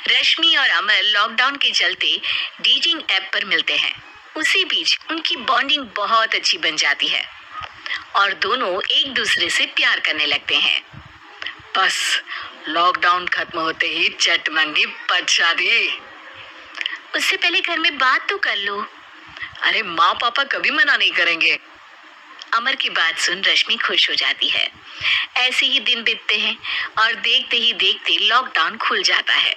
रश्मि और अमर लॉकडाउन के चलते डेटिंग ऐप पर मिलते हैं। उसी बीच उनकी बॉन्डिंग बहुत अच्छी बन जाती है और दोनों एक दूसरे से प्यार करने लगते हैं। बस लॉकडाउन खत्म होते ही चटमंगी पट शादी। उससे पहले घर में बात तो कर लो। अरे माँ पापा कभी मना नहीं करेंगे। अमर की बात सुन रश्मि खुश हो जाती है। ऐसे ही दिन बीतते हैं और देखते ही देखते लॉकडाउन खुल जाता है,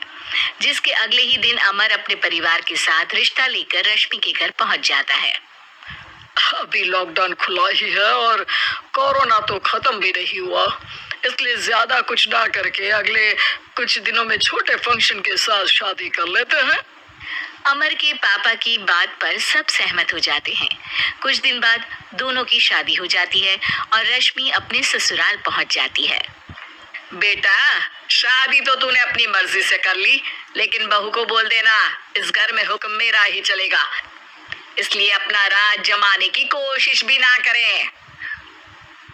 जिसके अगले ही दिन अमर अपने परिवार के साथ रिश्ता लेकर रश्मि के घर पहुंच जाता है। अभी लॉकडाउन खुला ही है और कोरोना तो खत्म भी नहीं हुआ, इसलिए ज्यादा कुछ ना करके अगले कुछ दिनों में छोटे फंक्शन के साथ शादी कर लेते हैं। अमर के पापा की बात पर सब सहमत हो जाते हैं। कुछ दिन बाद दोनों की शादी हो जाती है और रश्मि अपने ससुराल पहुंच जाती है। बेटा, शादी तो तूने अपनी मर्जी से कर ली, लेकिन बहू को बोल देना इस घर में हुक्म मेरा ही चलेगा, इसलिए अपना राज जमाने की कोशिश भी ना करें।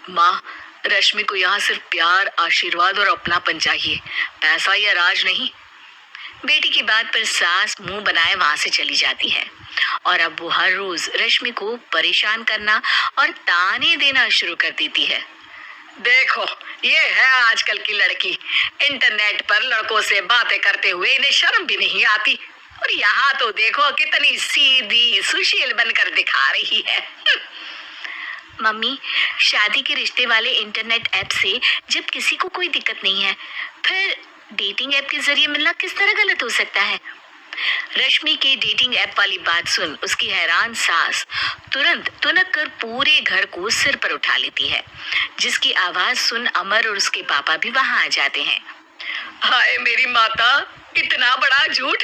माँ, रश्मि को यहाँ सिर्फ प्यार, आशीर्वाद और अपनापन चाहिए, पैसा या राज नहीं। बेटी की बात पर सास मुंह बनाए वहां से चली जाती है और अब वो हर रोज रश्मि को परेशान करना और ताने देना शुरू कर देती है। देखो, ये है आजकल की लड़की, इंटरनेट पर लड़कों से बातें करते हुए इन्हें शर्म भी नहीं आती, और यहाँ तो देखो कितनी सीधी सुशील बनकर दिखा रही है। मम्मी, शादी के रिश्ते वाले इंटरनेट ऐप से जब किसी को कोई दिक्कत नहीं है, फिर डेटिंग ऐप के जरिए मिलना किस तरह गलत हो सकता है? रश्मि की डेटिंग ऐप वाली बात सुन उसकी हैरान सास तुरंत तुनक कर पूरे घर को सिर पर उठा लेती है, जिसकी आवाज सुन अमर और उसके पापा भी वहां आ जाते हैं। हाय मेरी माता, इतना बड़ा झूठ!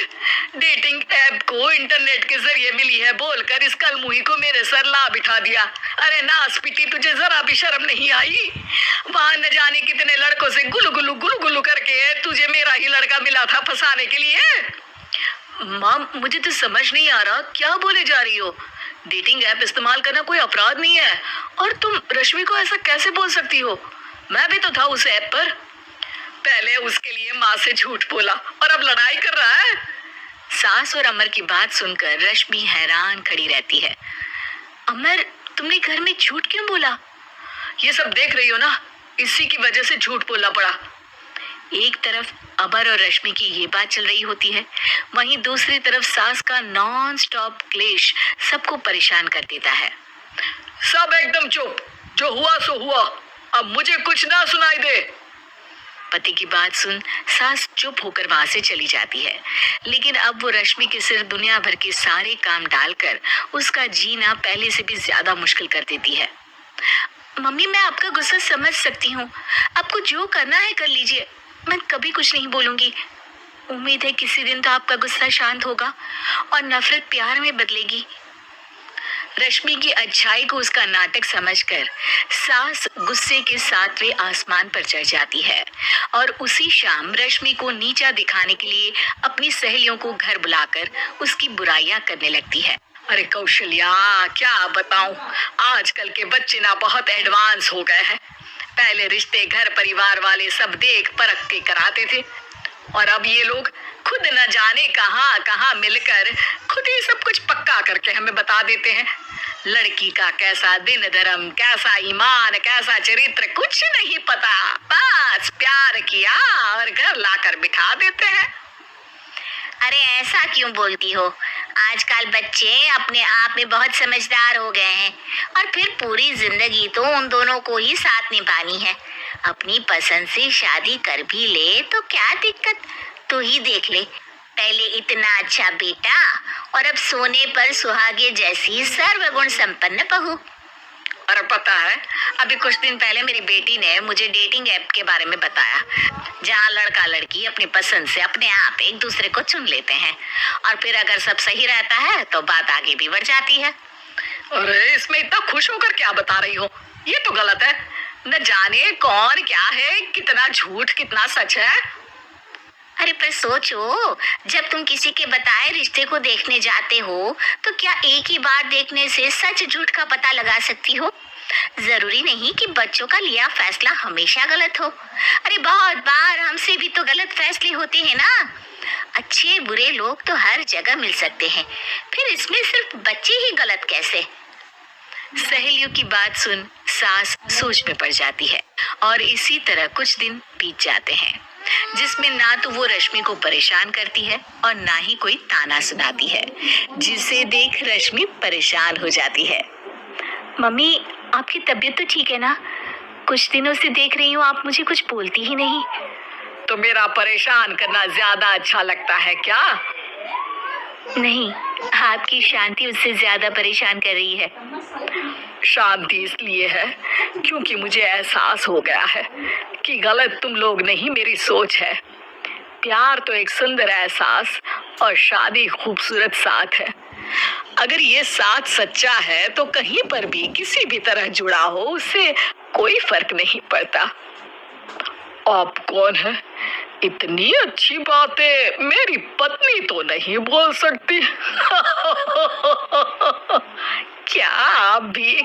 डेटिंग ऐप को इंटरनेट के जरिए मिली है बोलकर इस कलमुही को मेरे सर ला बिठा दिया। अरे नासपीटी, तुझे जरा भी शर्म नहीं आई? वहां न जाने कितने लड़कों से गुलू गुलू करके तुझे मेरा ही लड़का मिला था फंसाने के लिए। माँ, मुझे तो समझ नहीं आ रहा क्या बोले जा रही हो। डेटिंग ऐप इस्तेमाल करना कोई अपराध नहीं है, और तुम रश्मि को ऐसा कैसे बोल सकती हो? मैं भी तो था उस ऐप पर। पहले उसके लिए माँ से झूठ बोला और अब लड़ाई कर रहा है। सास और अमर की बात सुनकर रश्मि हैरान खड़ी रहती है। अमर, तुमने घर में झूठ क्यों बोला? ये सब देख रही हो ना, इसी की वजह से झूठ बोलना पड़ा। एक तरफ अमर और रश्मि की ये बात चल रही होती है, वहीं दूसरी तरफ सास का नॉन स्टॉप क्लेश सबको परेशान कर देता है। सब एकदम चुप, जो हुआ सो हुआ, अब मुझे कुछ ना सुनाई दे। पति की बात सुन सास चुप होकर वहां से चली जाती है, लेकिन अब वो रश्मि के सिर दुनिया भर के सारे काम डालकर उसका जीना पहले से भी ज्यादा मुश्किल कर देती है। मम्मी, मैं आपका गुस्सा समझ सकती हूँ, आपको जो करना है कर लीजिए, मैं कभी कुछ नहीं बोलूंगी। उम्मीद है किसी दिन तो आपका गुस्सा शांत होगा और नफरत प्यार में बदलेगी। रश्मि की अच्छाई को उसका नाटक समझकर सास गुस्से के सातवें आसमान पर चढ़ जाती है और उसी शाम रश्मि को नीचा दिखाने के लिए अपनी सहेलियों को घर बुलाकर उसकी बुराइयां करने लगती है। अरे कौशल्या, क्या बताऊं, आजकल के बच्चे ना बहुत एडवांस हो गए हैं। पहले रिश्ते घर परिवार वाले सब देख परख के कराते थे, और अब ये लोग खुद न जाने कहां कहां मिलकर खुद ही सब कुछ पक्का करके हमें बता देते हैं। लड़की का कैसा दिन धर्म, कैसा ईमान, कैसा चरित्र कुछ नहीं पता, बस प्यार किया और घर लाकर बिठा देते हैं। अरे ऐसा क्यों बोलती हो? आजकल बच्चे अपने आप में बहुत समझदार हो गए हैं, और फिर पूरी जिंदगी तो उन दोनों को ही साथ निभानी है। अपनी पसंद से शादी कर भी ले तो क्या दिक्कत, तू ही देख ले, पहले इतना अच्छा बेटा और अब सोने पर सुहागे जैसी सर्वगुण संपन्न बहू। और पता है, अभी कुछ दिन पहले मेरी बेटी ने मुझे डेटिंग ऐप के बारे में बताया, जहाँ लड़का लड़की अपनी पसंद से अपने आप एक दूसरे को चुन लेते हैं, और फिर अगर सब सही रहता है तो बात आगे भी बढ़ जाती है। अरे इसमें इतना खुश होकर क्या बता रही हो? ये तो गलत है। न जाने कौन क्या है, कितना झूठ कितना सच है। अरे पर सोचो, जब तुम किसी के बताए रिश्ते को देखने जाते हो तो क्या एक ही बार देखने से सच झूठ का पता लगा सकती हो? जरूरी नहीं कि बच्चों का लिया फैसला हमेशा गलत हो। अरे बहुत बार हमसे भी तो गलत फैसले होते हैं ना। अच्छे बुरे लोग तो हर जगह मिल सकते हैं, फिर इसमें सिर्फ बच्चे ही गलत कैसे? सहेलियों की बात सुन सास सोच में पड़ जाती है और इसी तरह कुछ दिन बीत जाते हैं जिसमें ना तो वो रश्मि को परेशान करती है और ना ही कोई ताना सुनाती है, जिसे देख रश्मि परेशान हो जाती है। मम्मी, आपकी तबीयत तो ठीक है ना? कुछ दिनों से देख रही हूँ आप मुझे कुछ बोलती ही नहीं। तो मेरा परेशान करना ज्यादा अच्छा लगता है क्या? नहीं, आपकी शांति उससे ज्यादा परेशान कर रही है। शांति इसलिए है क्योंकि मुझे एहसास हो गया है कि गलत तुम लोग नहीं, मेरी सोच है। प्यार तो एक सुंदर एहसास और शादी खूबसूरत साथ है। अगर ये साथ सच्चा है तो कहीं पर भी किसी भी तरह जुड़ा हो उससे कोई फर्क नहीं पड़ता। आप कौन है? इतनी अच्छी बातें मेरी पत्नी तो नहीं बोल सकती। क्या आप भी?